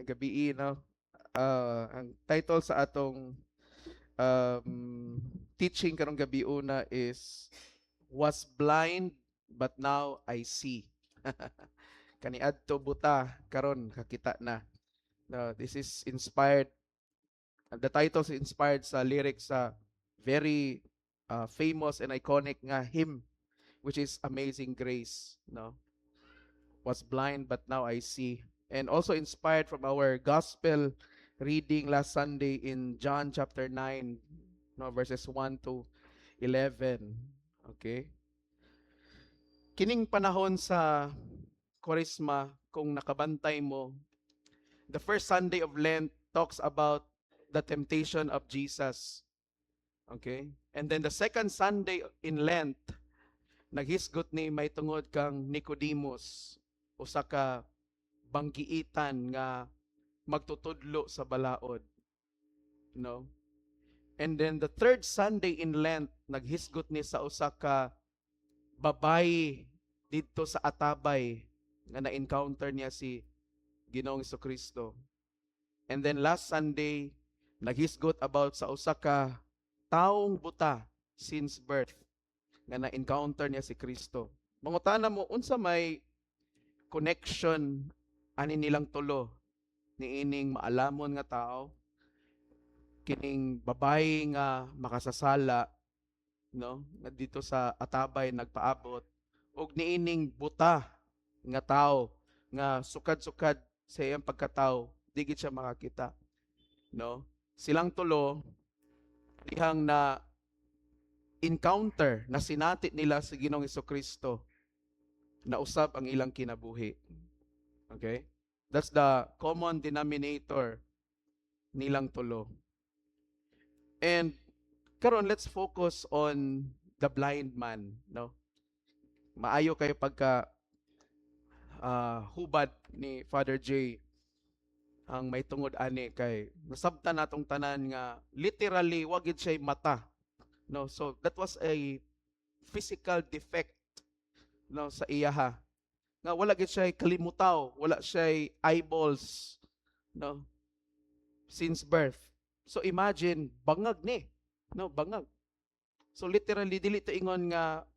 gabi, no? Ang title sa atong teaching karong gabi una is Was blind but now I see. Kaniadto buta karon kakita na. No, this is inspired. The title is inspired sa lyrics sa very famous and iconic nga hymn which is Amazing Grace. No, was blind but now I see. And also inspired from our gospel reading last Sunday in John chapter 9, no, verses 1 to 11. Okay? Kining panahon sa Kwaresma, kung nakabantay mo, the first Sunday of Lent talks about the temptation of Jesus. Okay? And then the second Sunday in Lent, naghisgot ni may tungod kang Nicodemus, usa ka banggiitan nga magtutudlo sa balaod, no? And then the third Sunday in Lent, naghisgot ni sa usa ka babayi didto sa Atabay nga na-encounter niya si Ginoong Jesucristo. And then last Sunday, naghisgot about sa usa ka taong buta since birth nga na-encounter niya si Kristo. Mangutana mo unsa may connection ani nilang tulo ni ining maalamon nga tao, kining babae nga makasasala, no, nga dito sa Atabay nagpaabot, ug niining buta nga tao nga sukad-sukad sa iyang pagkatao, di gid siya makakita, no? Silang tulo dihang na encounter na sinati nila sa Ginoong Jesucristo na usab ang ilang kinabuhi. Okay? That's the common denominator nilang tulo. And karon let's focus on the blind man, no? Maayo kayo pagka hubad ni Father J ang may tungod ani kay nasabtan natong tanan nga literally wa gid siya mata, no? So that was a physical defect, no, sa iyaha nga wala gid siya kalimutaw, wala siya eyeballs, no, since birth. So imagine bangag ni, no, bangag. So literally dili to ingon nga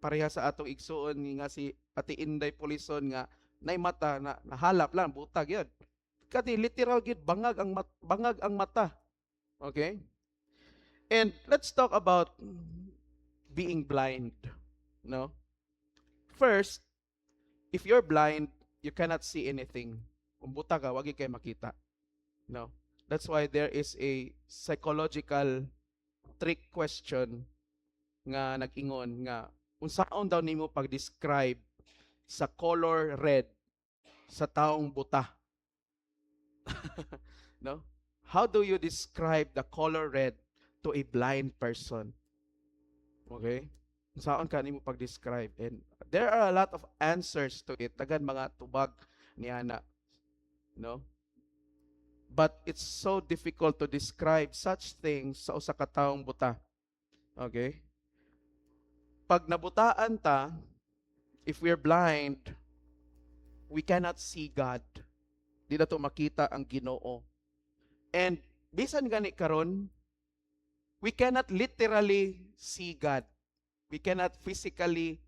pareha sa atong igsuon nga si Ate Inday Pulison nga nay mata na nahalap lang butag yun. Kati literal gid bangag ang mata. Okay? And let's talk about being blind, no? First, if you're blind, you cannot see anything. Kung buta ka, wagi kayo makita. No? That's why there is a psychological trick question nga nag-ingon nga unsaon daw nimo pag-describe sa color red sa taong buta. No? How do you describe the color red to a blind person? Okay? Saan ka nimo pag-describe? And there are a lot of answers to it. Tagan mga tubag ni ana, no? But it's so difficult to describe such things sa usa ka taong buta. Okay? Pag nabutaan ta, if we're blind, we cannot see God. Di na to makita ang Ginoo. And bisan gani karon, we cannot literally see God. We cannot physically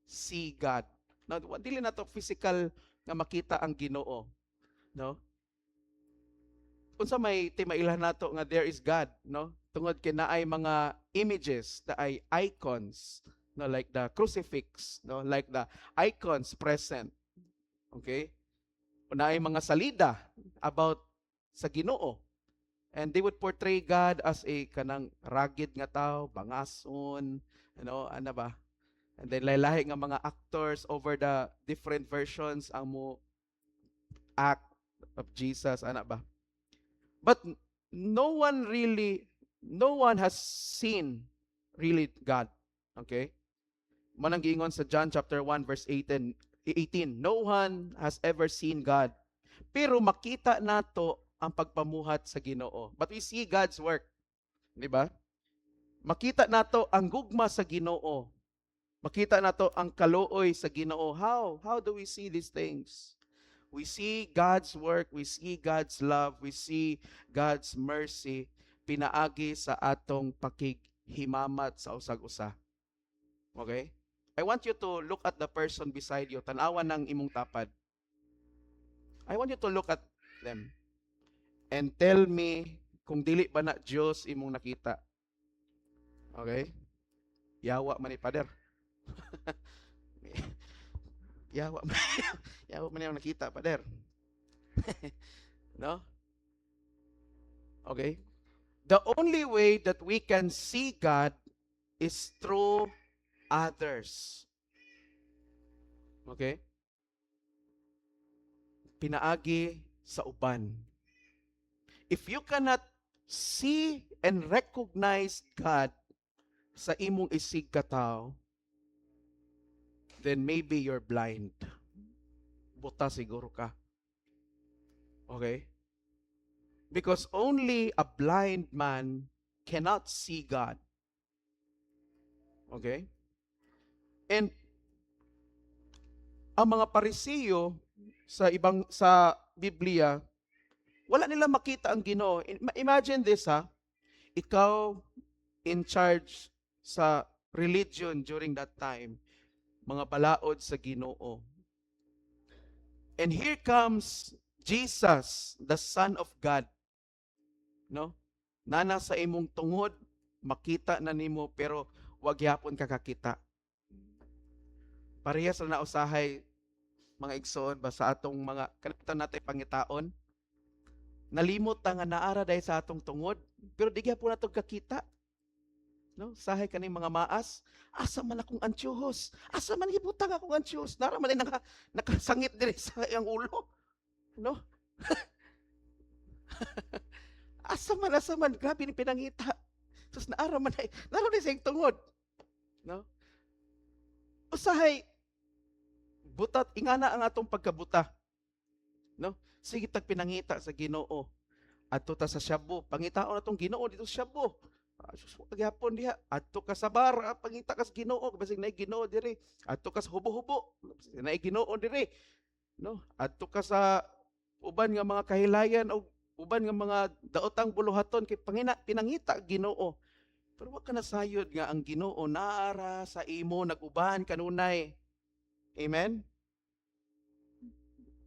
see God. No, dili na to physical nga makita ang Ginoo, no? Unsa may timailhan nato nga there is God, no? Tungod kay naay mga images, na ay icons, no, like the crucifix, no, like the icons present. Okay? Naay mga salida about sa Ginoo. And they would portray God as a kanang rugged nga tao, bangason, ano ba? And then lahi nga mga actors over the different versions ang mo act of Jesus, ana ba? But no one has seen really God. Okay? Manang giingon sa John chapter 1 verse 18, no one has ever seen God. Pero makita nato ang pagpamuhat sa Ginoo. But we see God's work. Di ba? Makita nato ang gugma sa Ginoo. Makita nato ang kaluoy sa Ginoo. How do we see these things? We see God's work, we see God's love, we see God's mercy pinaagi sa atong pakighimamat sa usag-usa. Okay? I want you to look at the person beside you. Tanawan ng imong tapad. I want you to look at them and tell me kung dili ba na Diyos imong nakita. Okay? Yawa man ni Pader. Yawa man. Yawa man yung nakita, Pader. No? Okay? The only way that we can see God is through others. Okay? Pinaagi sa uban. If you cannot see and recognize God sa imong isig kataw, then maybe you're blind. Buta siguro ka. Okay? Because only a blind man cannot see God. Okay? And ang mga Parisiyo sa Biblia, wala nila makita ang Ginoo. Imagine this ha. Ikaw in charge sa religion during that time, mga balaod sa Ginoo. And here comes Jesus, the Son of God. No? Nana sa imong tungod, makita na nimo pero wag yapon ka kakita. Parehas na nausahay mga igsoon ba sa atong mga kanita natin pangitaon. Nalimot ta nga naara dahil sa atong tungod, pero di gyapon nato kakita. No? Sahay kaning mga maas, asa man akong antiyohos? Asa man gibutang akong antiyohos? Nara man nakasangit diri sa iyang ulo. No? asa man, grabe ni pinangita. Sus naara man ay, nara ni sa iyang tungod. No? Usahay, butat, ingana ang atong pagkabuta. No? Sige tag pinangita sa Ginoo. Adto ta sa Shabu, pangitaon atong Ginoo dito sa Shabu. Pagyapon diha, adto ka sa bar, pangita ka sa Ginoo, basig naay Ginoo diri. Adto ka sa hubo-hubo, naay Ginoo diri. No? Adto ka sa uban nga mga kahilayan o uban nga mga daotang buluhaton kay pinangita Ginoo. Pero wa ka nasayod nga ang Ginoo naara sa imo naguban kanunay. Amen?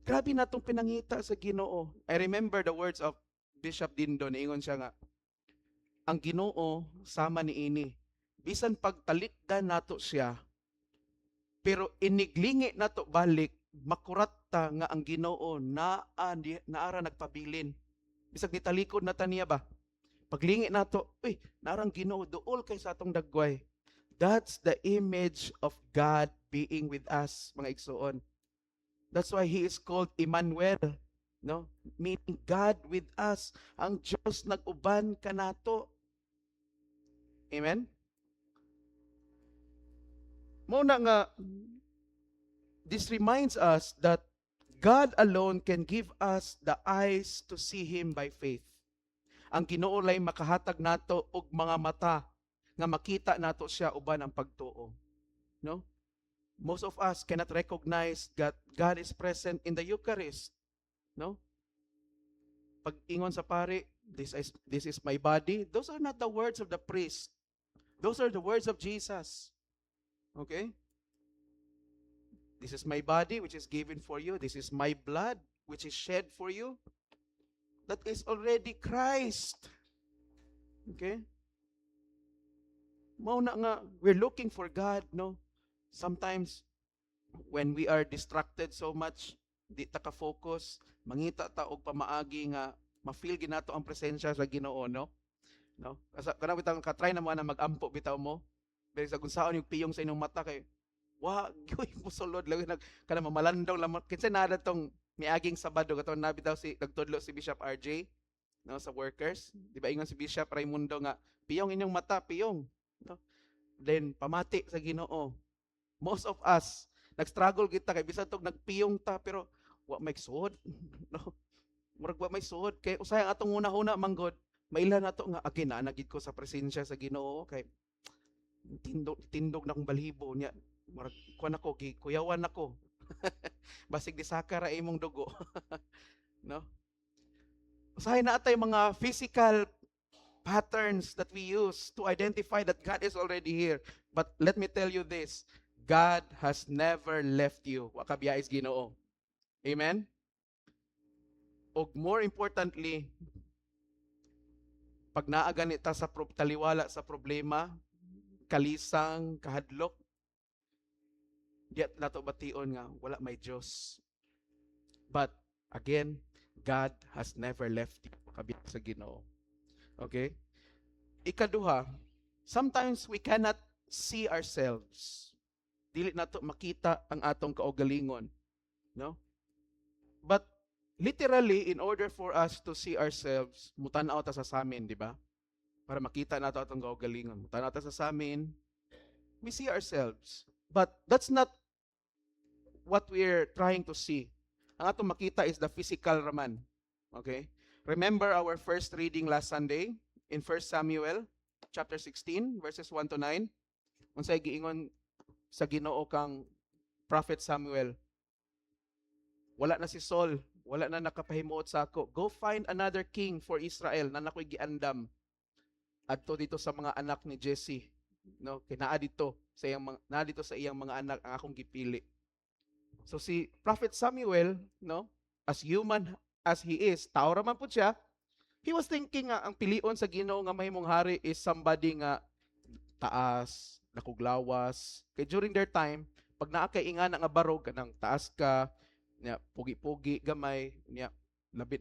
Grabe na itong pinangita sa Ginoo. I remember the words of Bishop Dindo, niingon siya nga, ang Ginoo sama ni ini. Bisan pagtalikdan nato siya, pero iniglingi nato balik, makurat ta nga ang Ginoo naara nagpabilin. Bisag nitalikod na ta niya ba? Paglingi nato, uy, naarang Ginoo duol kay sa atong dagway. That's the image of God being with us, mga igsoon. That's why He is called Emmanuel, no? Meaning God with us. Ang Diyos nag-uban kanato. Amen? Muna nga, this reminds us that God alone can give us the eyes to see Him by faith. Ang Ginoo lay makahatag nato og mga mata nga makita nato siya uban ang pagtuo. No? Most of us cannot recognize that God is present in the Eucharist. No? Pag ingon sa pare, this is my body. Those are not the words of the priest. Those are the words of Jesus. Okay? This is my body which is given for you. This is my blood which is shed for you. That is already Christ. Okay? Mauna nga, we're looking for God, no? Sometimes, when we are distracted so much, di ta ka-focus, mangita ta og pamaagi nga, ma-feel ginato ang presensya sa Ginoo, no? No? Kanang bitang ka-try na mo na mag-ampo bitaw mo, pero sa kung saan yung piyong sa inyong mata kay, gyoy mo sulod lang kanang mamalandong lamang. Kinsa na tong miaging Sabado katon nabitaw si nagtudlo si Bishop RJ, no, sa workers. Di ba ingon si Bishop Raimundo nga, piyong inyong mata, piyong. No? Then pamati sa Ginoo. Most of us, nag-struggle kita kay bisan tog nagpiyong ta pero wa may suod. No? Murag wa may suod kay usay ang atong una-una manggod, maila nato nga again na nagid ko sa presensya sa Ginoo kay tindog na akong balhibo niya. Murag kuan ako kuyawan ako. Basig disaka ra imong dugo. No? Usahay na atay mga physical patterns that we use to identify that God is already here. But let me tell you this, God has never left you. Wa ka biyais Ginoo. Amen? O more importantly, pag naa ganita sa taliwala sa problema, kalisang, kahadlok, diat nato bation nga wala may Dios. But again, God has never left you. Kabit sa Ginoo. Okay? Ikaduha, sometimes we cannot see ourselves. Dili nato makita ang atong kaugalingon, no? But literally, in order for us to see ourselves, mutanaw ta sa samin, di ba? Para makita nato atong kaugalingon. Mutanaw ta sa samin, we see ourselves. But that's not what we're trying to see. Ang atong makita is the physical raman. Okay? Remember our first reading last Sunday in 1 Samuel chapter 16 verses 1 to 9. Unsay giingon sa Ginoo kang Prophet Samuel, wala na si Saul, wala na nakapahimuot sa ako. Go find another king for Israel na nakoy giandam. Adto dito sa mga anak ni Jesse, no? Kinaa dito sa iyang mga anak ang akong gipili. So si Prophet Samuel, no, as human as he is, tao ra man pud siya, he was thinking nga ang pilion sa Ginoo nga mahimong hari is somebody nga taas, nakuglawas. Kay during their time, pag naa kay ingana nga barog kanang taas ka, nya pugi-pugi gamay, nya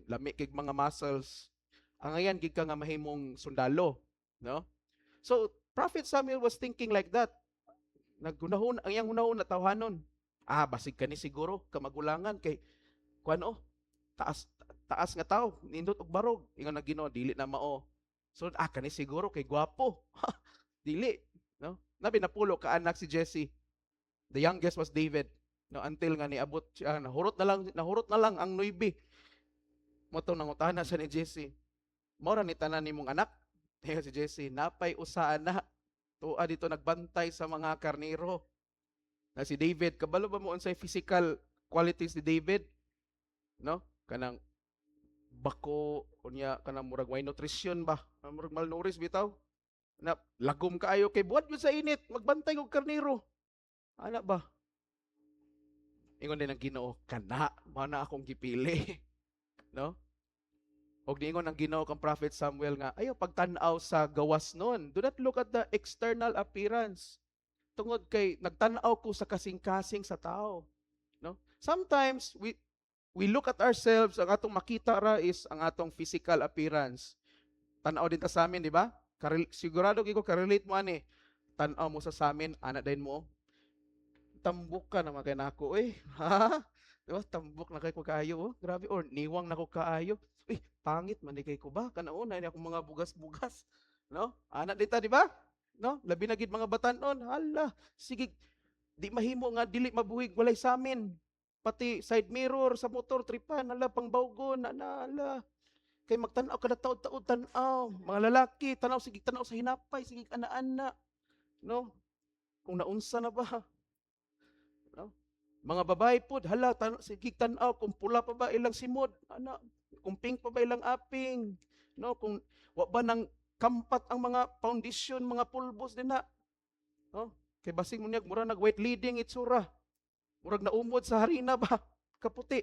lami kay mga muscles. Ang ayan gid ka nga mahimong sundalo, no? So Prophet Samuel was thinking like that. Nagunahon ang iyang hunahon na tawhanon. Basig kani siguro ka magulangan kay kuano taas nga tao nindot og barog ingon na Ginoo dili na mao. So kani siguro kay gwapo. Dili, no? Nabi napulo ka anak si Jesse. The youngest was David. No, until nga niabot siya, nahurot na lang ang 9. Mo to nangutana sa ni Jesse. Mao ra ni tanan nimong anak. Si Jesse, napay usa na. Tuwa dito nagbantay sa mga karnero. Na si David, kabalo ba mo unsay physical qualities ni David? No? Kanang bako, kunya kanang murag way nutrition ba? Murag malnourished bitaw. Na lagom kaayo kay buhat yun sa init, magbantay og karnero. Ana ba? Ingon din ang Ginoo, kana, mao na akong gipili. No? Og diingon ang Ginoo kang Prophet Samuel nga, ayo pagtan-aw sa gawas nun. Do not look at the external appearance. Tungod kay nagtan-aw ko sa kasing-kasing sa tao. No? Sometimes we look at ourselves, ang atong makita ra is ang atong physical appearance. Tan-aw din ta sa amin, di ba? Sigurado ko ka-relate mo ani. Tan-aw mo sa amin, ana din mo. Tambok ka naman kay nako eh. Ha? Diba? Tambok na kay ko kaayo. Oh. Grabe. Or niwang na ko kaayo. Pangit man kay ko ba? Kanauna ni akong mga bugas-bugas. No? Anak dita, di ba? No? Labi na gid mga batanon. Hala, sige. Di mahimo nga dili mabuhig walay sa amin. Pati side mirror sa motor tripan, hala pang bawgon, hala. Kay magtanaw kada taud-taud tanaw. Mga lalaki, tanaw sige tanaw sa hinapay, sige ana-ana. No? Kung naunsa na ba? No? Mga babae pod, hala, sige tanaw kung pula pa ba ilang simod, ana, kung pink pa ba ilang aping, no, kung wa ba nang kampat ang mga foundation, mga pulbos din na, no, kay basing mo niya, mura nag-white leading itsura, murag naumod sa harina ba, kaputi.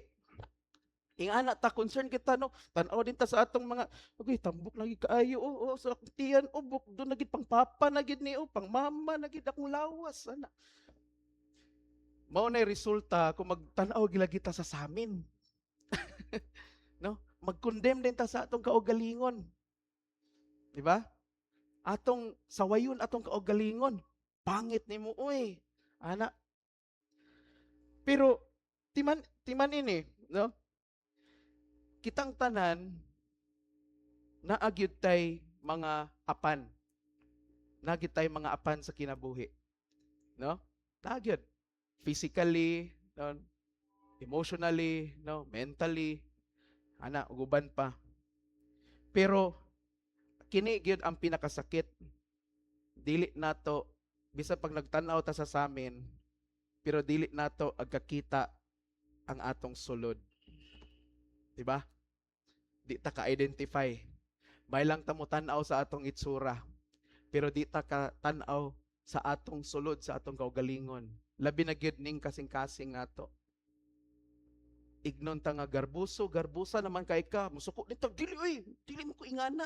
Ingana ta, concern kita, no, tanaw din ta sa atong mga, okay, tambok lagi kaayo, sa tiyan, buk, doon nagid pang papa, nagid ni, pang mama, nagid akong lawas, ana. Mao na resulta kung magtanaw gila kita sa samin. No? Mag-condemn din ta sa atong kaugalingon. Di ba? Atong sawayon atong kaugalingon. Pangit nimo oy. Ana. Pero timan ini, no? Kitang tanan naagyud tay mga apan. Naagyud tay mga apan sa kinabuhi. No? Naagyud. Physically, no? Emotionally, no? Mentally, ana uguban pa. Pero kini gyud ang pinakasakit. Dili nato bisa pag nagtan-aw ta sa samin, pero dili nato agkakita ang atong sulod, di ba? Di ta ka-identify. May lang ta mo tan-aw sa atong itsura, pero di ta ka tan-aw sa atong sulod, sa atong kaugalingon. Labi na gyud ning kasing-kasing nato. Ignon ta nga garbuso, garbusa naman kay ka. Musuko nito, dili oy, dili mo ko ingana.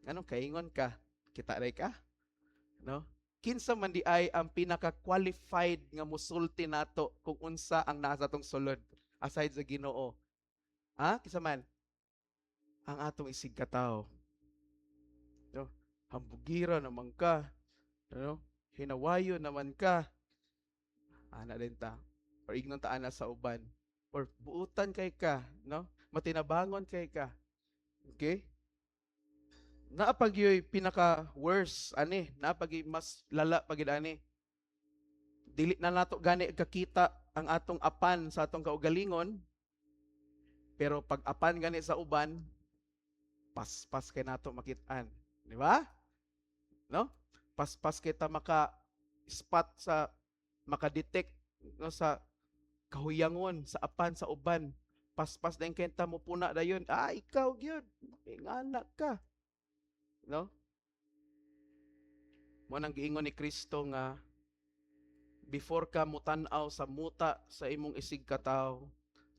Anong kaingon ka? Kita ray ka? No? Kinsa man di ay ang pinaka-qualified nga musulti nato kung unsa ang nasa tong sulod aside sa Ginoo. Kinsa man? Ang atong isig katawo. No? Hambugira naman ka. No? Hinawayo naman ka. Ana din ta. Or ignon ta ana sa uban. Or buutan kay ka, no? Matinabangon kay ka. Okay? Naapag yoy pinaka worse ani, naapag mas lala pagid ani. Dili na nato gani kakita ang atong apan sa atong kaugalingon, pero pag apan gani sa uban, paspas kay nato makit-an, di ba? No? Paspas kita maka spot sa maka-detect no sa kahuyangon sa apan sa uban. Paspas din kenta mo puna dayon. Ikaw gyud. Ingana ka. No? Mo nang giingon ni Kristo nga before ka mutan-aw sa muta sa imong isig kataw,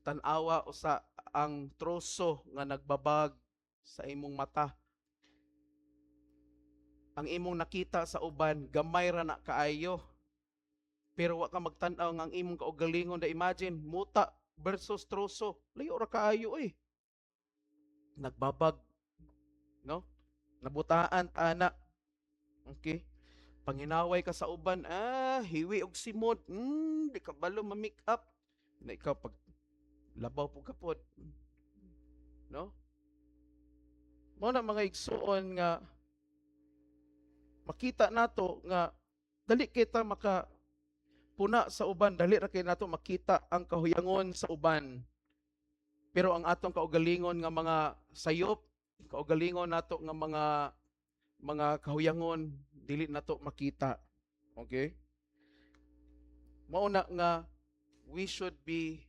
tan-awa usa ang troso nga nagbabag sa imong mata. Ang imong nakita sa uban gamay ra na kaayo. Pero wa ka magtan-aw nga ang imong kaugalingon, da imagine muta versus troso. Layo ra kaayo Nagbabag, no? Nabutaan ana. Okay? Panginaway ka sa uban, hiwi og simod. Di ka balo ma-make up. Na ikaw pag labaw po kapod. No? Mo na mga igsuon nga makita nato nga dali kita maka puna sa uban, dali ra kay nato makita ang kahuyangon sa uban. Pero ang atong kaugalingon nga mga sayop, kaugalingon nato nga mga kahuyangon, dili nato makita. Okay? Mauna nga we should be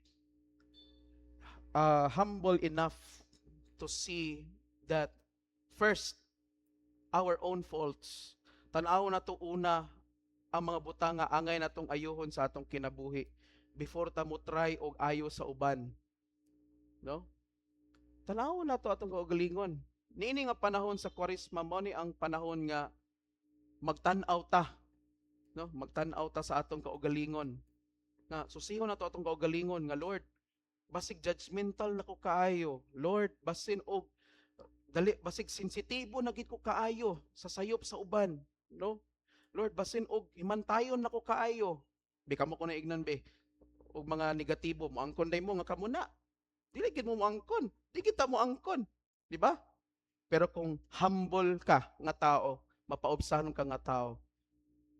humble enough to see that first our own faults. Tan-aw na to una ang mga butang nga angay natong ayuhon sa atong kinabuhi before ta mo try og ayo sa uban. No? Tan-aw na to atong kaugalingon. Niini nga panahon sa Kwaresma mo ni ang panahon nga magtan-aw ta, no? Magtan-aw ta sa atong kaugalingon. Na susihon na to atong kaugalingon nga Lord, basig judgmental na ko kaayo. Lord, basin og dali basig sensitibo na gid ko kaayo sa sayop sa uban, no? Lord, basin og himantayon na ko kaayo. Bika mo ko na ignan be og mga negatibo mo angkon day mo nga kamo na. Dili gid mo angkon. Di kita mo angkon, di ba? Pero kung humble ka nga tao, mapaobsanon ka nga tao,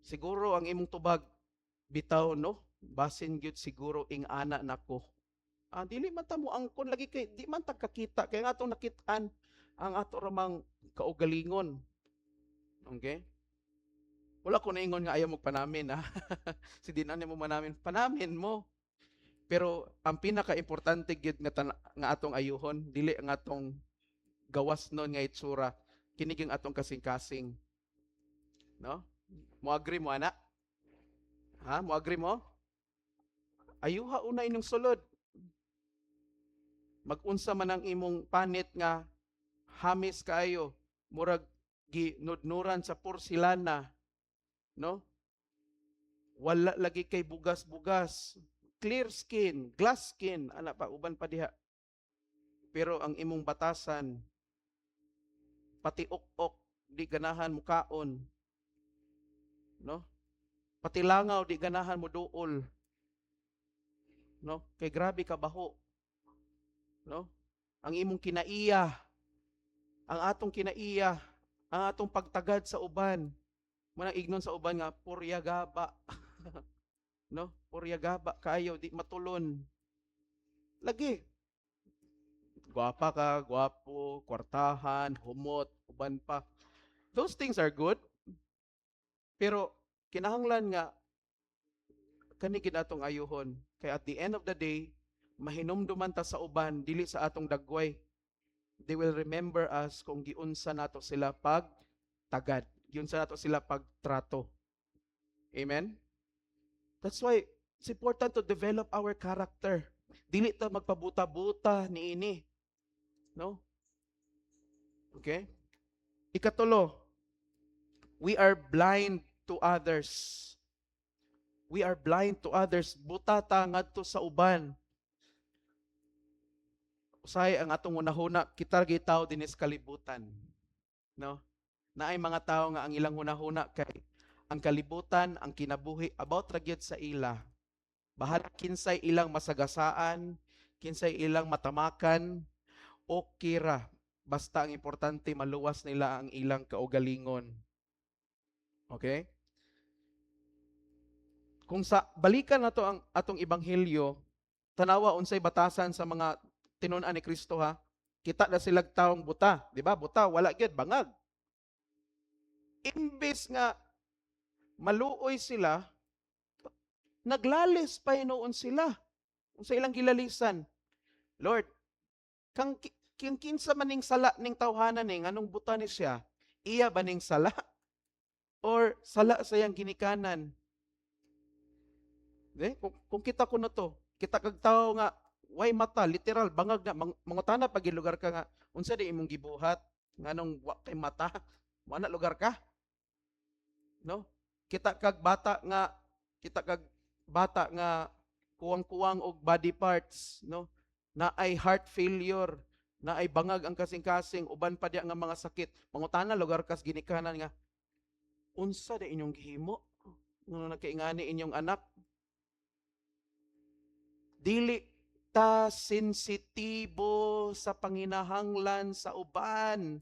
siguro ang imong tubag bitaw no, basin gyud siguro ing ana nako. Dili man ta mo angkon lagi kay di man ta kakita kay nga atong nakit-an ang ato ramang kaugalingon. Okay? Wala ko naingon nga ayaw mo panamin Si dinan mo manamin, panamin mo. Pero ang pinaka-importante gyud nga atong ayuhon, dili ang atong gawas nun nga itsura, kinig ang atong kasing-kasing. No? Mo agree mo ana? Mo agree mo? Ayuha una inyong sulod. Mag-unsa man ang imong panit nga hamis kaayo, murag ginudnuran sa porselana, no? Wala lagi kay bugas-bugas. Clear skin, glass skin, ana pa uban pa diha. Pero ang imong batasan pati ok-ok di ganahan mo kaon. No? Pati langaw di ganahan mo duol. No? Kay grabe ka baho. No? Ang imong kinaiya, ang atong kinaiya, ang atong pagtagad sa uban. Manang ignon sa uban nga puryagaba. No? Puryagaba kayo di matulon. Lagi. Gwapa ka, gwapo, kwartahan, humot, uban pa. Those things are good. Pero kinahanglan nga kani gid atong ayuhon. Kay at the end of the day, mahinumduman ta sa uban dili sa atong dagway. They will remember us kung giunsa nato sila pag tagad. Giunsa nato sila pagtrato. Amen? That's why it's important to develop our character. Dili ta magpabuta-buta niini. No? Okay? Ikatulo, we are blind to others. We are blind to others. Buta ta ngadto sa uban. Usay ang atong hunahuna, kita gitaw dinis kalibutan. No? Naay mga tao nga ang ilang hunahuna kay ang kalibutan, ang kinabuhi about ra gyud sa ila. Bahala kinsay ilang masagasaan, kinsay ilang matamakan, okay ra. Basta ang importante maluwas nila ang ilang kaugalingon. Okay? Kung sa balikan nato ang atong ebanghelyo, tanawa unsay batasan sa mga tinun-an ni Kristo ha. Kita na silang taong buta, di ba? Buta wala gyud bangag. Imbes nga maluoy sila, naglalis pa hinuon sila. Unsa ilang gilalisan? Lord, kang kinsa maning sala ning tawhanan ning anong buta ni siya? Iya ba ning sala? Or sala sa iyang ginikanan? Kung kita ko na to, kita kag tao nga way mata, literal bangag na mangutana pag lugar ka nga unsa di imong gibuhat nganong wa kay mata, mo na lugar ka? No? Kita kag bata nga kuwang-kuwang og body parts, no? Na ay heart failure, na ay bangag ang kasing-kasing, uban pa diya nga mga sakit. Mangutana lugar kas ginikanan nga unsa di inyong gihimo? Ngano nakaingani inyong anak? Dili ta sensitibo sa panginahanglan sa uban.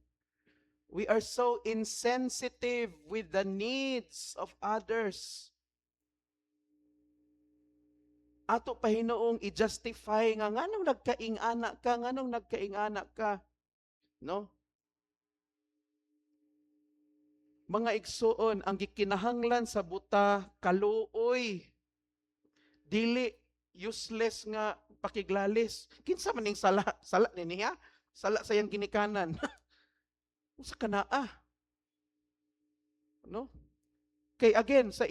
We are so insensitive with the needs of others. Ato pa hinuong i-justify nga nganong nagkaing-ana ka, no? Mga igsuon, ang gikinahanglan sa buta kaluoy. Dili useless nga pakiglalis. Kinsa man ning sala ni niya? Sala sa iyang ginikanan. Sa kanaa. No? Kay again, sa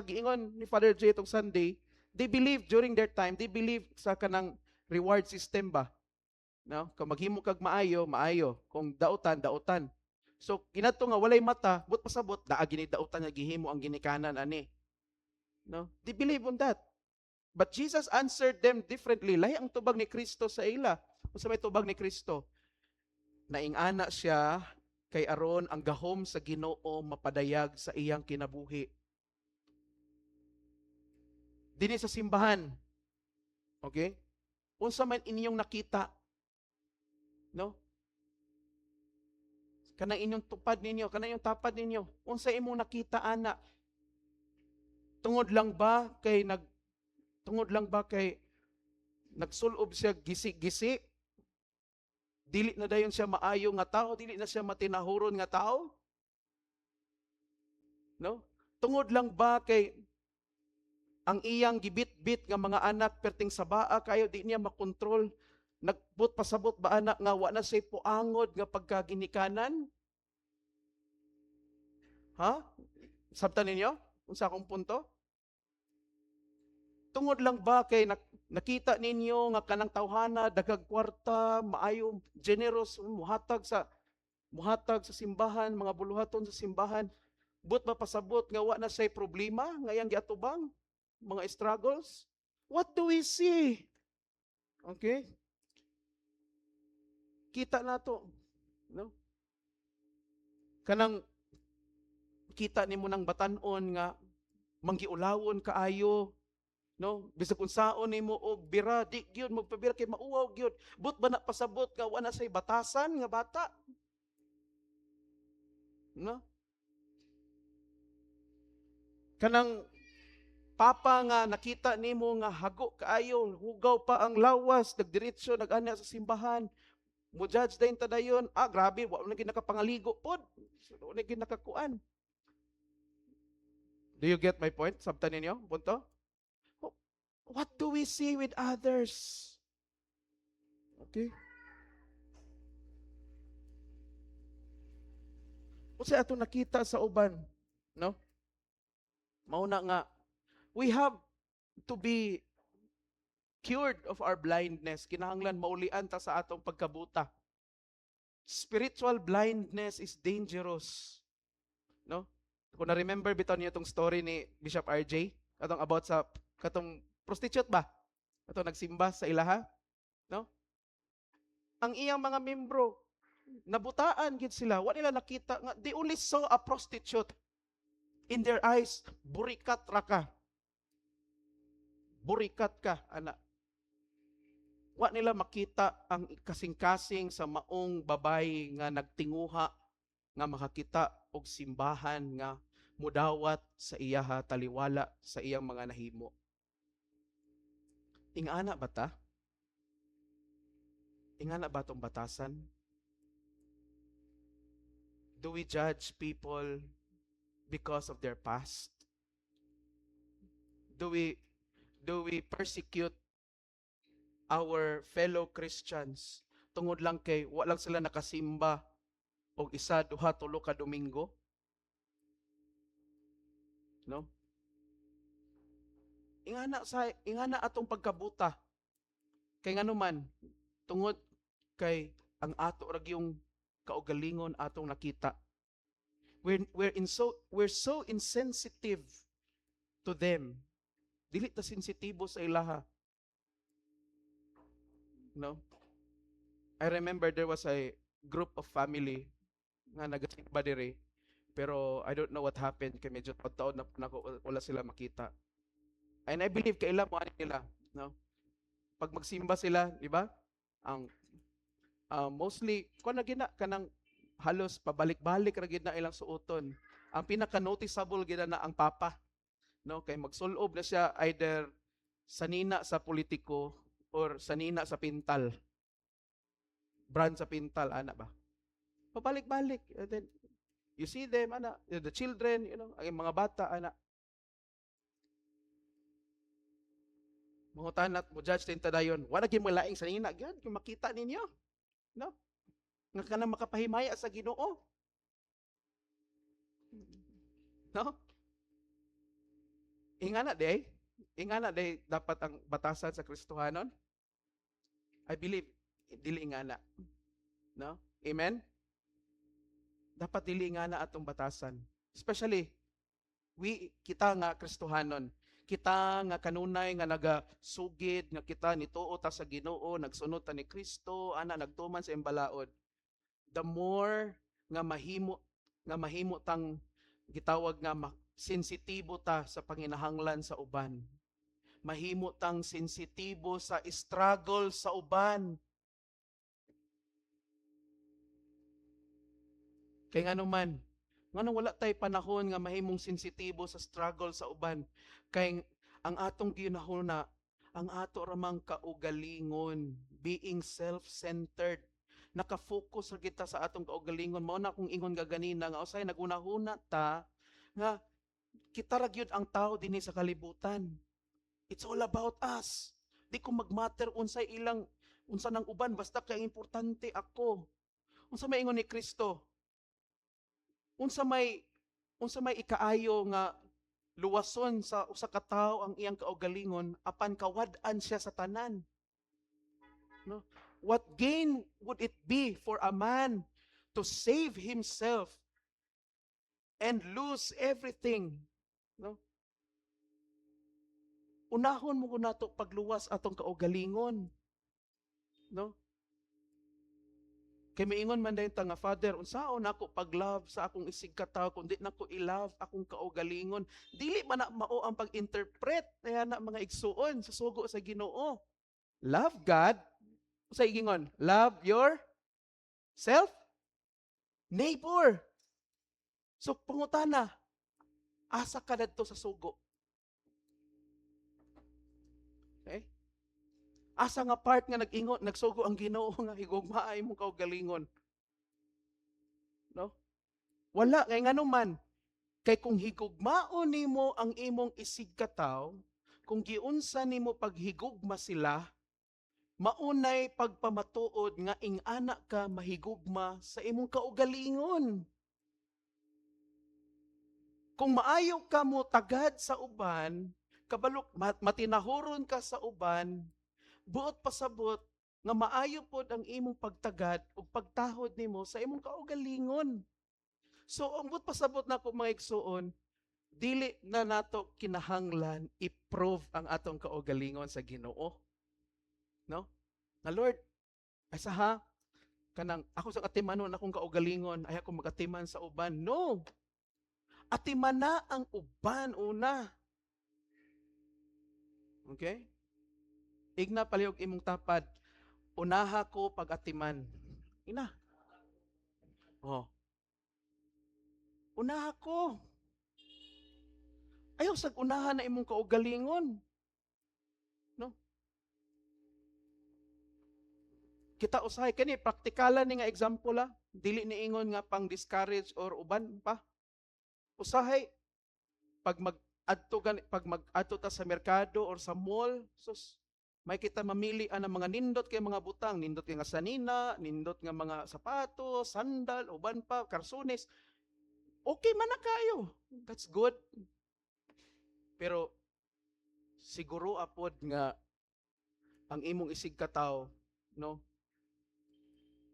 giingon ni Father J itong Sunday, they believe during their time, they believe sa kanang reward system ba? No? Kung maghimo kag maayo, maayo. Kung dautan, dautan. So, kinato nga walay mata, but pasabot, daagi ni dautan nga gihimo ang ginikanan ani. No? They believe on that. But Jesus answered them differently. Lahi ang tubag ni Kristo sa ila. Unsa may tubag ni Kristo? Naing-ana siya kay aron ang gahom sa Ginoo mapadayag sa iyang kinabuhi. Dinhi sa simbahan. Okay? Unsa man inyong nakita? No? Kanang inyong tupad ninyo, kanang inyong tapad ninyo. Unsa imong nakita ana? Tungod lang ba kay nagsulob siya gisi-gisi? Dili na dayon siya maayo nga tao, dili na siya matinahuron nga tao? No? Tungod lang ba kay ang iyang gibit-bit nga mga anak perting sa baa kayo di niya makontrol? Nagbut pasabot ba anak nga wa na say puangod nga pagkaginikanan? Ha? Sabtan ninyo? Unsa akong punto? Tungod lang ba kay nakita ninyo nga kanang tawhana dagag kwarta, maayo, generous, muhatag sa simbahan, mga buluhaton sa simbahan, but mapasabot nga wa na say problema ngayang giatubang, mga struggles? What do we see? Okay? Kita nato, no? Kanang kita nimo nang batan-on nga manggiulawon kaayo, no? Bisag unsaon nimo og bira, di gyud magpabira kay mauwaw gyud. But ba na pasabot nga wa na say batasan nga bata? No? Kanang papa nga nakita nimo nga hago kaayo, hugaw pa ang lawas, nagdiretso nag-ana sa simbahan. Mo judge dayon ta dayon, grabe, wa na gid nakapangaligo pod. Wa na gid nakakuan. Do you get my point? Sabtan ninyo? Punto? What do we see with others? Okay? Kasi ato nakita sa uban, no? Mauna nga, we have to be cured of our blindness. Kinahanglan maulian ta sa atong pagkabuta. Spiritual blindness is dangerous, no? Kung na-remember bitaw niyo itong story ni Bishop RJ, atong about sa katong prostitute ba? Atong nagsimba sa ilaha, no? Ang iyang mga membro nabutaan gid sila, wa nila nakita nga they only saw a prostitute. In their eyes, burikat ra ka. Burikat ka, ana. Wa nila makita ang kasing-kasing sa maong babay nga nagtinguha nga makakita og simbahan nga mudawat sa iyaha taliwala sa iyang mga nahimo. Ingana ba ta? Ingana ba tong batasan? Do we judge people because of their past? Do we persecute our fellow Christians tungod lang kay wa lang sila nakasimba og isa, duha, tulo ka Domingo? No? Ingana atong pagkabuta. Kay ngano man tungod kay ang ato ra yung kaugalingon atong nakita. We're so insensitive to them. Dili ta sensitibo sa ilaha. No? I remember there was a group of family nga nagasimba diri, pero I don't know what happened kay medyo taon na wala sila makita. And I believe kaila mo ani nila, no? Pag magsimba sila, di ba? Ang mostly kun na gina kanang halos pabalik-balik ra gid na ilang suoton. Ang pinaka noticeable gid na ang papa, no? Kay magsulob na siya either sanina sa politiko or sanina sa pintal. Brand sa pintal ana ba? Pabalik-balik. And then you see them ana, the children, you know, ang mga bata ana. Mangutan at mo judge din ta dayon. Wala gyud mo laing sanina gyud kung makita ninyo. No? Nga kanang makapahimaya sa Ginoo. No? Ingana day dapat ang batasan sa Kristohanon. I believe dili ingana. No? Amen. Dapat dili ingana atong batasan. Especially kita nga Kristohanon. Kita nga kanunay nga nagasugid nga kita nituo ta sa Ginoo, nagsunod ta ni Kristo, ana nagtuman sa embalaod. The more nga mahimo tang gitawag nga sensitibo ta sa panginahanglan sa uban. Mahimo tang sensitibo sa struggle sa uban. Kay ngano man, ngano wala tay panahon nga mahimong sensitibo sa struggle sa uban. Kay ang atong ginahuna, ang ato ramang kaugalingon, being self-centered. Naka-focus ra kita sa atong kaugalingon. Mao na akong ingon gaganina nga usay nagunahuna ta nga kita ra gyud ang tao dinhi sa kalibutan. It's all about us. Di ko magmatter unsa nang uban basta kay importante ako. Unsa may ingon ni Kristo? Unsa may ikaayo nga luwason sa usa ka tawo ang iyang kaugalingon apan kawad-an siya sa tanan. No? What gain would it be for a man to save himself and lose everything? No? Unahon mo ko nato pagluwas atong kaugalingon. No? Kay miingon man dayon ta nga Father, unsaon nako pag-love sa akong isig ka tawo kundi nako i-love akong kaugalingon. Dili man na mao ang pag-interpret kaya na mga igsuon sa sugo sa Ginoo. Love God. Sa igingon, love your self neighbor. So pangutana, asa ka dadto sa sugo? Okay? Asa nga part nga nagsugo ang Ginoo nga higugmaay mo kaugalingon. No? Wala kay ngano man. Kay kung higugmaon nimo ang imong isig kataw, kung giunsa nimo paghigugma sila, maunay pagpamatuod nga ing anak ka mahigugma sa imong kaugalingon. Kung maayo ka mo tagad sa uban, kabalok matinahuron ka sa uban, buot pasabot nga maayo pod ang imong pagtagad ug pagtahod nimo sa imong kaugalingon. So ang buot pasabot nako mga igsuon, dili na nato kinahanglan i-prove ang atong kaugalingon sa Ginoo. No? Na Lord, asa ha? Kanang ako sa atimanon akong kaugalingon, ay ako magatiman sa uban. No. Atiman na ang uban una. Okay? Igna palihog imong tapad, unaha ko pag-atiman. Ina. Oh. Unaha ko. Ayaw sag unahan na imong kaugalingon. No? Kita usahay kani praktikalan ni nga example la, dili ni ingon nga pang discourage or uban pa. Usahay pag mag-adto ta sa merkado or sa mall, sus may kita mamili ang mga nindot kay mga butang, nindot kay nga sanina, nindot nga mga sapatos, sandal, uban pa, karsones. Okay man na kayo. That's good. Pero siguro apod nga ang imong isig kataw, no?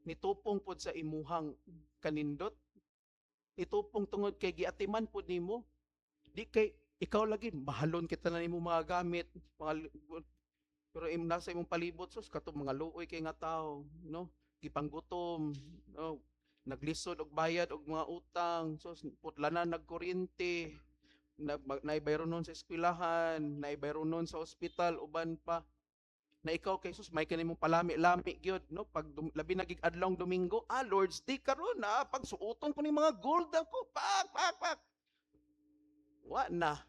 Nitupong pod sa imuhang kanindot. Nitupong tungod kay giatiman pod nimo. Di kay ikaw lagi mahalon kita na nimo mga gamit, mga pero nasa imong palibot sus kato mga luoy kay nga tao, no? Gipanggutom, no? Naglisod og bayad og mga utang, sus putlanan nagkuryente, naibayro nun sa eskwelahan, naibayro nun sa ospital, uban pa. Na ikaw kay sus may kanimong palami-lami gyud, no? Pag labi na gig-adlawng Domingo, Lord's Day karon na pagsuoton ko ni mga gold ako, pak. Wa na.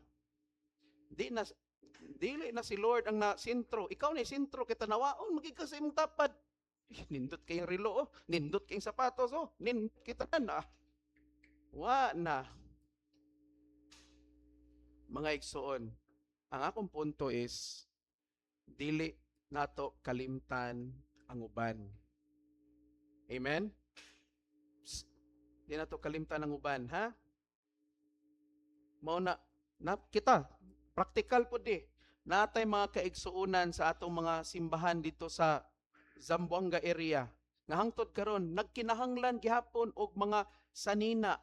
Dili na si Lord ang na-sintro. Ikaw na sintro kita nawaon magiging sa imong tapad. Nindot kayong relo, nindot kayong sapatos, nindot kita na. Wa na. Mga igsoon, ang akong punto is, dili nato kalimtan ang uban. Amen? Psst. Di nato kalimtan ang uban, ha? Mao na kita, practical po di. Natay mga kaigsuunan sa atong mga simbahan dito sa Zamboanga area. Nga hangtod karon nagkinahanglan gihapon og mga sanina,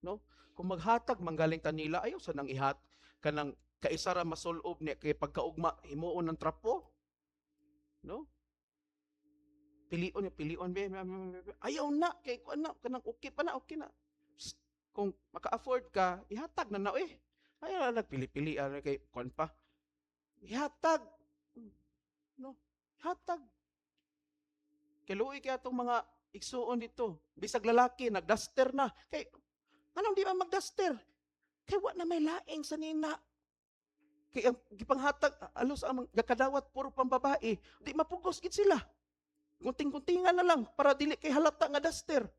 no? Kung maghatag manggaling tanila ayaw sa nang ihat kanang kaisara masulob ni kay pagkaugma himuon ng trapo, no? Pilion be ayaw na kay kuan na kanang okay pa na okay na. Psst. Kung maka-afford ka ihatag na ayaw na nagpili-pili kay kuan pa. Ihatag. No? Hatag. Kiluoy kaya itong mga igsuon dito. Bisag lalaki, nagduster na. Kay, anong di man magduster? Kay wa na may laing sa nina. Kay ang gipanghatag, alos ang gakadawat, puro pang babae. Di mapugos gid sila. Gunting-guntingan na lang para dili kay halata nga duster.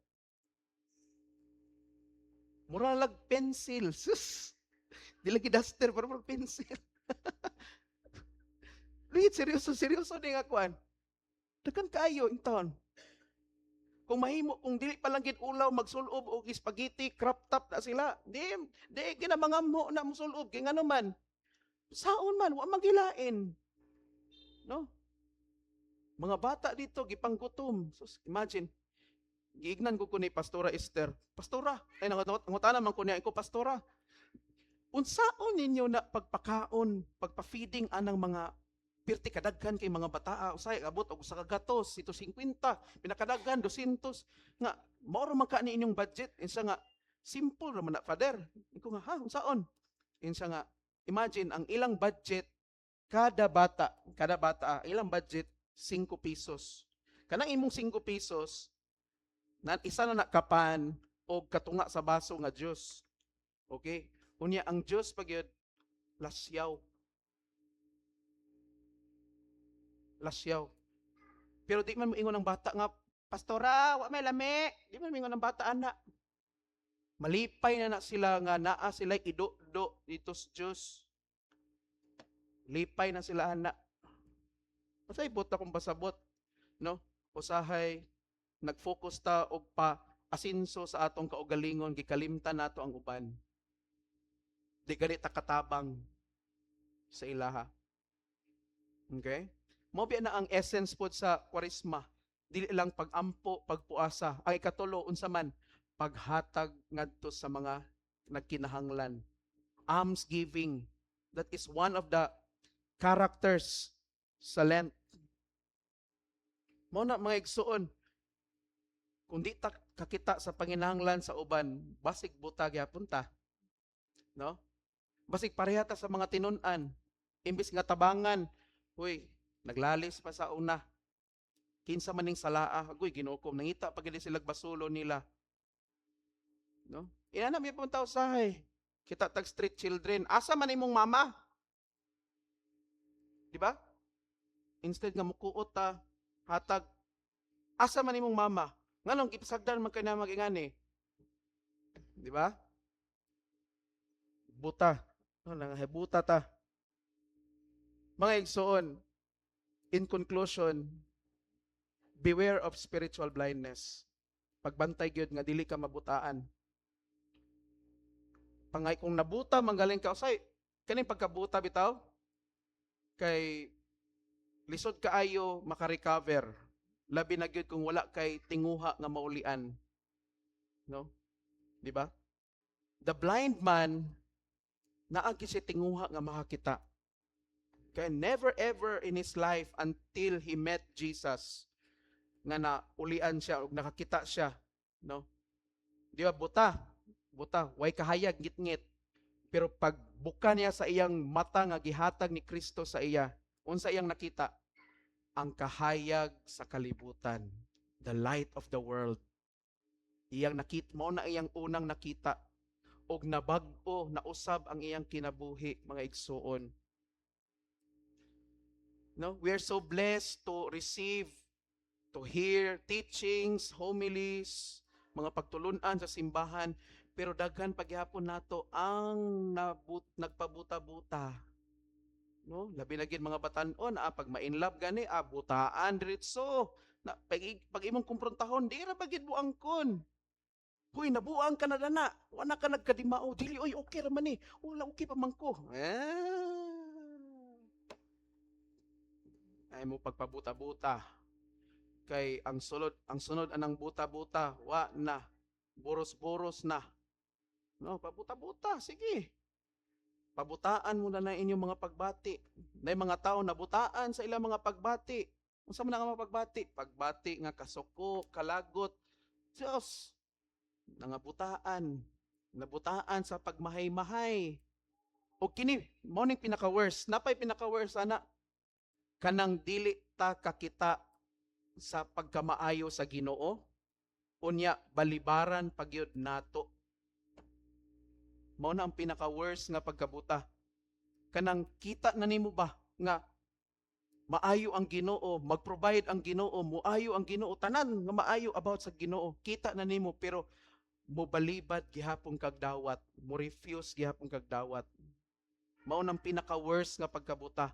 Mura lag pencil. Sus. Di lagi duster, pero pencil. Wait, seryoso din nga kuan. Dagan kaayo in town. Kung dili pa lang gid ulaw magsulob og spaghetti, crop top na sila. Di ginamangamo na musulob kay ngano man. Saon man wa magilain. No? Mga bata dito gipanggutom. So imagine, giignan ko ni Pastora Esther. Pastora, ay nangutana man ko niya ko Pastora. Unsaon ninyo na pagpakaon, pagpa-feeding anang mga pirti kadaghan kay mga bataa usay abot og usa ka gatos 150 pinakadaghan 200 nga mao ra man ka ni inyong budget insa nga simple ra man na father iko nga unsaon insa nga imagine ang ilang budget kada bata ilang budget 5 pesos kanang imong 5 pesos na isa na nakapan og katunga sa baso nga juice okay unya ang juice pagyud lasyaw. Pero di man moingon ng bata nga, Pastora, wa may lami. Di man moingon ng bata, ana. Malipay na sila nga naa sila ido-do dito sa Diyos. Lipay na sila ana. Masay bot akong pasabot, no? Usahay nag-focus ta og pa asinso sa atong kaugalingon, gikalimtan nato ang uban. Di gani ta katabang sa ilaha. Okay? Mao biya na ang essence pod sa Kwaresma. Dili lang pag-ampo, pagpuasa. Ang ikatulo unsa man paghatag ngadto sa mga nagkinahanglan. Almsgiving. That is one of the characters sa Lent. Mao na mga igsuon, kung di ta kakita sa panginahanglan sa uban, basig buta gyapon ta. No? Basig pareha ta sa mga tinun-an. Imbis nga tabangan, huy, naglalis pa sa una. Kinsa maning salaa, agoy ginukom, nangita pag sila basulo nila. No? Inana mi pun taw sahay. Kita tag street children, asa man imong mama? Di ba? Instead nga mukuot ta, hatag, asa man imong mama? Nganong gipasagdan man kay na magingani? Di ba? Buta. No, nangahibuta ta. Mga igsoon, in conclusion, beware of spiritual blindness. Pagbantay gyud nga dili ka mabutaan. Pangay kung nabuta manggaling ka usay, kaning pagkabuta bitaw kay lisod kaayo maka-recover. Labi na gyud kung wala kay tinguha nga maulian. No? Di ba? The blind man naagi si tinguha nga makakita. Kaya never ever in his life until he met Jesus nga naulian siya o nakakita siya, no? Di ba buta, way kahayag ngit-ngit. Pero pag buka niya sa iyang mata nga gihatag ni Kristo sa iya, unsa iyang nakita? Ang kahayag sa kalibutan, the light of the world. Iyang nakita mo na iyang unang nakita og nabag-o, nausab ang iyang kinabuhi, mga igsuon. No, we are so blessed to receive, to hear teachings, homilies, mga pagtulunan sa simbahan, pero daghan pagyapon nato ang nagpabuta-buta. No, labi na gid mga batan-on, pag ma-inlove gani, butaan diretso. Na pag imong kumprontahon, di ra bagid buangkon. Huy, nabuang ka na dana. Wala ka nagkadimao. Dili, oy, okay ra man ni. Wala, okay pa man ko. Ay mo pagpabuta-buta. Kay ang sunod anang buta-buta, wa na. Boros-boros na. No, pabuta-buta, sige. Pabutaan mo na inyong mga pagbati. Na mga tao nabutaan sa ilang mga pagbati. Unsa man nga mga pagbati? Pagbati nga kasuko, kalagot. Diyos, nangabutaan. Nabutaan sa pagmahay-mahay. O kini, mo ning pinaka-worst. Napay pinaka-worst, ana. Kanang dili ta kakita sa pagkamaayo sa Ginoo, unya balibaran pagyud nato. Mao na ang pinaka-worst nga pagkabuta. Kanang kita na nimo ba nga maayo ang Ginoo, mag-provide ang Ginoo, muayo ang Ginoo, tanan nga maayo about sa Ginoo. Kita na nimo pero mo balibad gihapon kag dawat, mo refuse gihapon kag dawat. Mao nang pinaka-worst nga pagkabuta.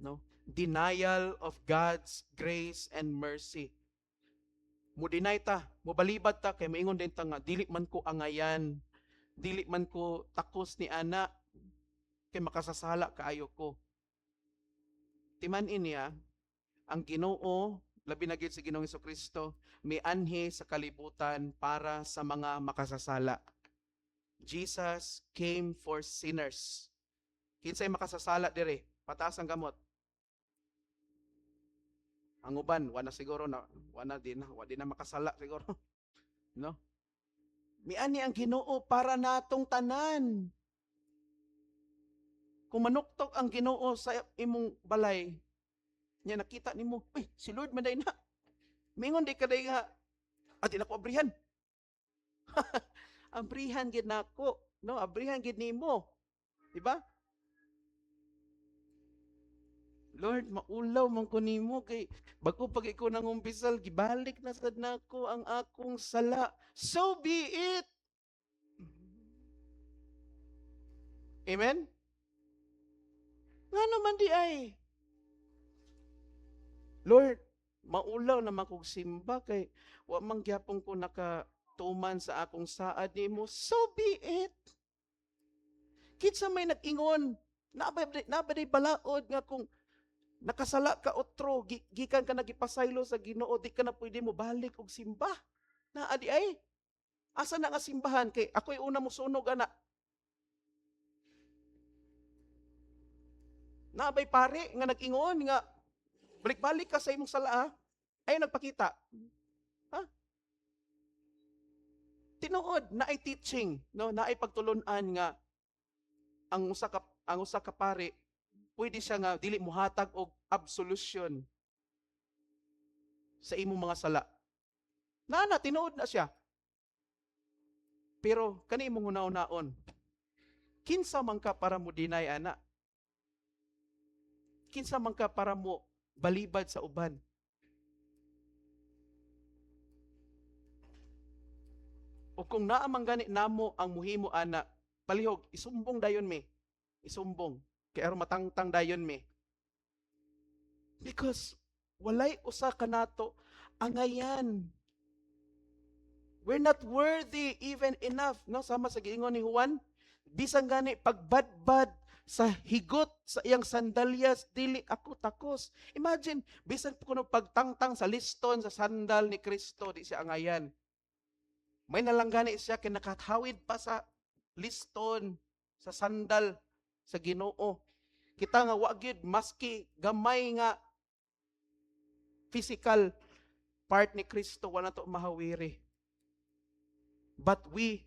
No? Denial of God's grace and mercy. Mo deny ta, mo balibad ta kay maingon din ta nga dili man ko angayan, dili man ko takos ni ana kay makasasala kaayo ko. Timan niya ang Ginoo, labi na gyud sa Ginoong Hesukristo, may anhi sa kalibutan para sa mga makasasala. Jesus came for sinners. Kinsay makasasala dire? Pataas ang gamot. Ang uban, wala siguro na, wala din na makasala siguro. No? Miani ang Ginoo para natong tanan. Kung manuktok ang Ginoo sa imong balay, niya nakita nimo, uy, si Lord maday na. Mingon di ka day nga, di na ko abrihan. Abrihan gid nako, no? Abrihan gid nimo. Di ba? Lord, maulaw man ko nimo kay bago pag ikaw nang umpisal gibalik na sad nako ang akong sala. So be it. Amen. Nga naman di ay, Lord, maulaw naman kong simba kay wa man gyapon ko nakatuman sa akong saad nimo. So be it. Kinsa may nag-ingon, nabaday balaod nga kung nakasala ka otro, gikan ka nagipasaylo sa Ginoo, di ka na pwede mo balik og simba. Na adi ay, asa na nga simbahan kay ako'y una mo sunog ana. Nabay pare nga nag-ingon nga balik-balik ka sa imong sala, ay nagpakita. Ha? Tinuod na ay teaching, no, na ay pagtulunan nga ang usa ka pare pwede siya nga dili mohatag og absolution sa imong mga sala. Nana tinuod na siya. Pero kani imong hunaw-naon, kinsa man ka para mo deny ana? Kinsa man ka para mo balibad sa uban? O kung naa man gani namo ang muhimo ana, palihog isumbong dayon me. Isumbong kay aron matangtang dayon me. Because walay usa kanato angayan. We're not worthy even enough, no? Sama sa giingon ni Juan, bisan gani pagbadbad sa higot sa iyang sandalyas, dili ako takos. Imagine, bisan kuno pagtangtang sa liston sa sandal ni Kristo, di siya angayan. May nalanggani siya kay nakatawid pa sa liston sa sandal sa Ginoo. Kita nga wa gyud maski gamay nga physical part ni Kristo wala to mahawiri. But we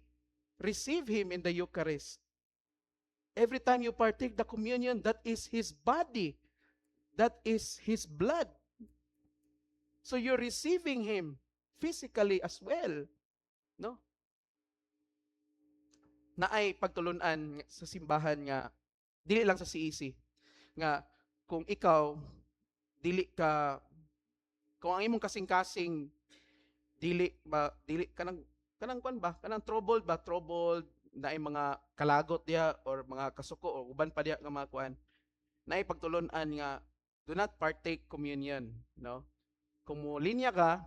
receive him in the Eucharist. Every time you partake the communion, that is his body. That is his blood. So you're receiving him physically as well. No? Naay pagtulunan sa simbahan nga dili lang sa CEC nga kung ikaw dili ka, kung ang imong kasing-kasing dili kanang kwan ba, kanang troubled na ay mga kalagot diya or mga kasuko o uban pa diya nga mga kwan, naay pagtulunan nga do not partake communion, no? Kung mo linya ka,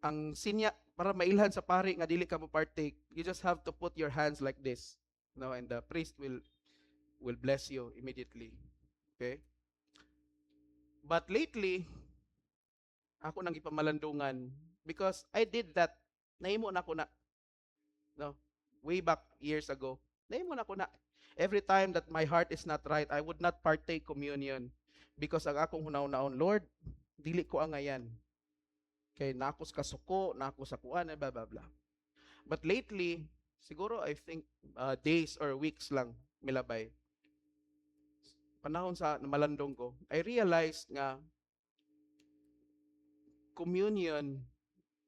ang sinya para mailhan sa pari nga dili ka mo partake, you just have to put your hands like this, no, and the priest will bless you immediately. Okay? But lately, ako nang ipamalandungan because I did that. Nahimo na ko na. No, way back years ago. Nahimo na ko na. Every time that my heart is not right, I would not partake communion because ang akong hunaw-naon, Lord, dili ko angayan. Kay nakos kasuko, nakos sa kuan, blah blah blah. But lately, siguro I think days or weeks lang milabay. Panahon sa malandong ko, I realized nga communion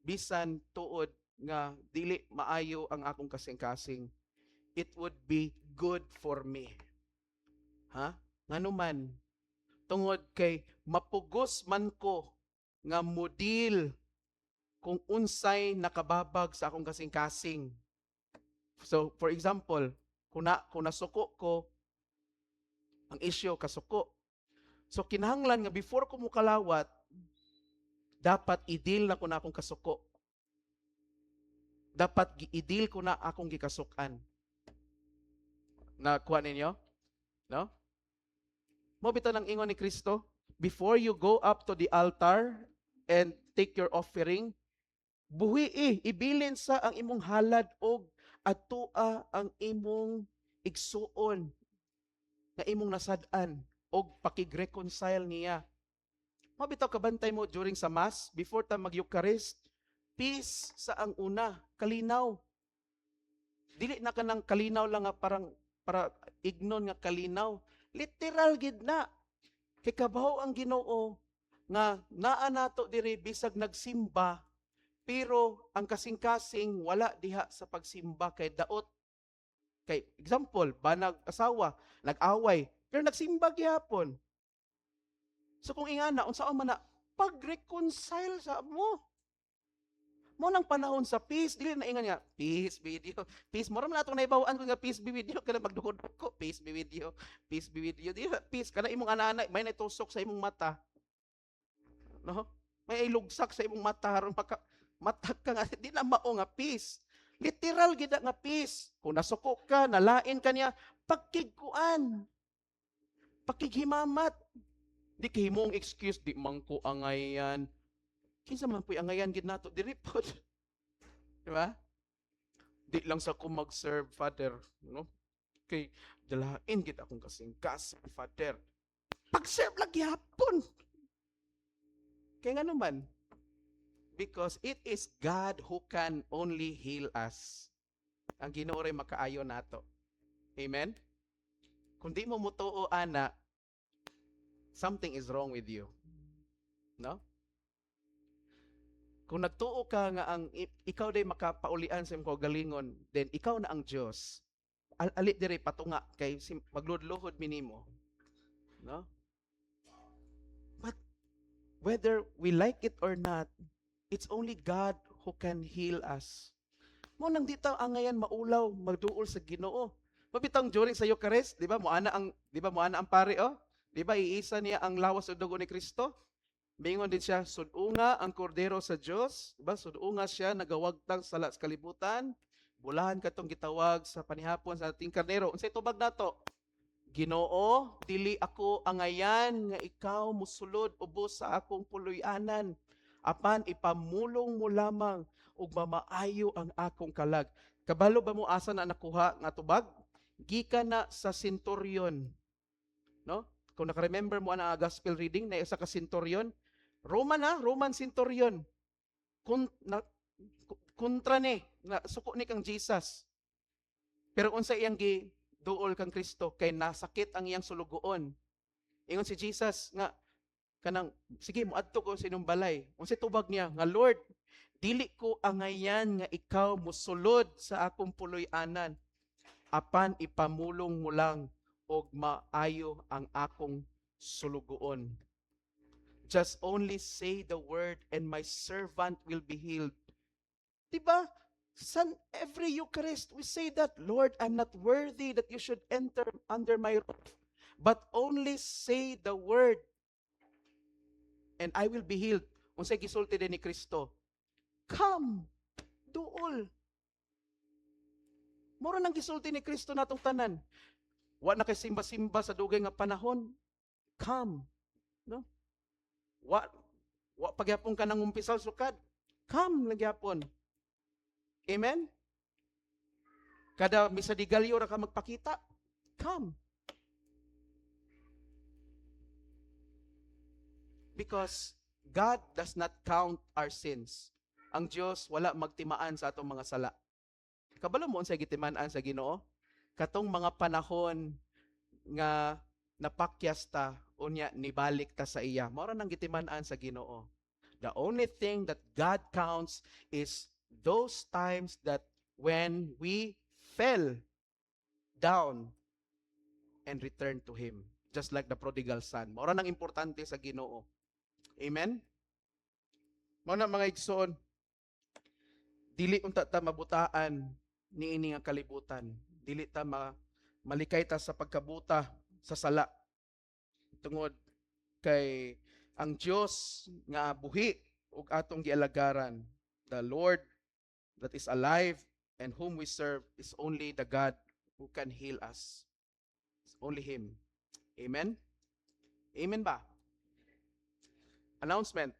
bisan tuod nga dili maayo ang akong kasing-kasing, it would be good for me. Ha? Nganuman tungod kay mapugos man ko nga model kung unsay nakababag sa akong kasing-kasing. So for example, kung nasuko ko, ang issue kasuko. So kinahanglan nga before ko mukalawat, dapat i-deal na ko na akong kasuko. Dapat i-deal ko na akong gikasukan. Nakuha ninyo? No? Mo bitaw nang ingon ni Kristo, before you go up to the altar and take your offering, ibilin sa ang imong halad og atua ang imong igsuon nga imong nasad-an og pakig-reconcile niya. Mabitaw kabantay mo during sa Mass, before ta mag-Eucharist, peace sa ang una, kalinaw. Dili na ka ng kalinaw lang nga para ignon nga kalinaw. Literal gid na. Kay kabaho ang Ginoo nga naa nato diri bisag nagsimba, pero ang kasing-kasing wala diha sa pagsimba kay daot. Kay example, banag asawa, nag-away, pero nagsimba gyapon. So kung ingana, unsa man na pag-reconcile sa mo. Mo nang panahon sa peace, dili na ingon nga peace be with you. Peace mo ra man atong naibawaan ko nga peace be with you kana magdukod ko, peace be with you. Peace be with you. Dili na peace kana imong anana may natusok sa imong mata. No? May ilugsak sa imong mata aron matag ka nga di na mao nga peace. Literal gid nga peace. Kung nasuko ka, nalain ka niya, pagkiguan. Pakighimamat. Di kahimong excuse di man ko angayan. Kinsa man puy angayan gid nato diri pod. Di ba? Di lang sa ko mag-serve Father, no? Kay dalain gid akong kasingkas Father. Pag-serve lagi hapon. Kaya nga naman, because it is God who can only heal us. Ang Ginoo ray makaayo nato. Amen? Kung di mo mutuo ana, something is wrong with you. No? Kung nagtuo ka nga ang ikaw day makapaulian sa imong kagalingon, then ikaw na ang Dios. Ali dire patunga kay magludluhod minimo. No? But whether we like it or not, it's only God who can heal us. Mo nang ditaw angayan maulaw, magduol sa Ginoo. Mabitang during sa Eucharist, di ba? Moana ang pare, oh. Di ba iisa niya ang lawas sa dugo ni Kristo? Bingon din siya, sudunga ang kordero sa Dios, di ba? Sudunga siya nagawagtang sala sa kalibutan. Bulahan katong gitawag sa panihapon sa ating karnero. Unsay tubag nato? Ginoo, dili ako angayan nga ikaw musulod ubos sa akong puloy-anan. Apan ipamulong mo lamang ug mamaayo ang akong kalag. Kabalo ba mo asa na nakuha nga tubag? Gikan na sa centurion. No? Kung naka-remember mo ang gospel reading na isa ka centurion, Roman centurion. Kontra ni, na suko ni kang Jesus. Pero unsa iyang duol kang Kristo kay nasakit ang iyang sulugoon. Ingon si Jesus nga kanang sige moadto ko sa inyong balay. Unsay tubag niya nga Lord, dili ko angayan nga ikaw mosulod sa akong puloy-anan. Apan ipamulong mo lang og maayo ang akong sulugoon. Just only say the word and my servant will be healed. Diba? Every Eucharist, we say that, Lord, I'm not worthy that you should enter under my roof. But only say the word and I will be healed. Unsay gisulti din ni Kristo? Come, duol. Mura nang gisulti ni Kristo natong tanan. Wa na kay simba-simba sa dugay nga panahon. Come. No? Wa pagyapon ka nang umpisaw sukad. Come nagyapon. Amen? Kada misa di galyo ra ka magpakita. Come. Because God does not count our sins. Ang Dios wala magtimaan sa atong mga sala. Kabalo mo unsay gitimaan sa Ginoo? Katong mga panahon nga napakyas ta unya nibalik ta sa iya. Mao ra nang gitimaan sa Ginoo. The only thing that God counts is those times that when we fell down and returned to Him. Just like the prodigal son. Mao ra nang importante sa Ginoo. Amen? Mao na mga igsoon, dili unta ta mabutaan niini nga kalibutan. Dili ta malikay ta sa pagkabuta sa sala. Tungod kay ang Dios nga buhi ug atong gialagaran, the Lord that is alive and whom we serve is only the God who can heal us. It's only Him. Amen? Amen ba? Announcement.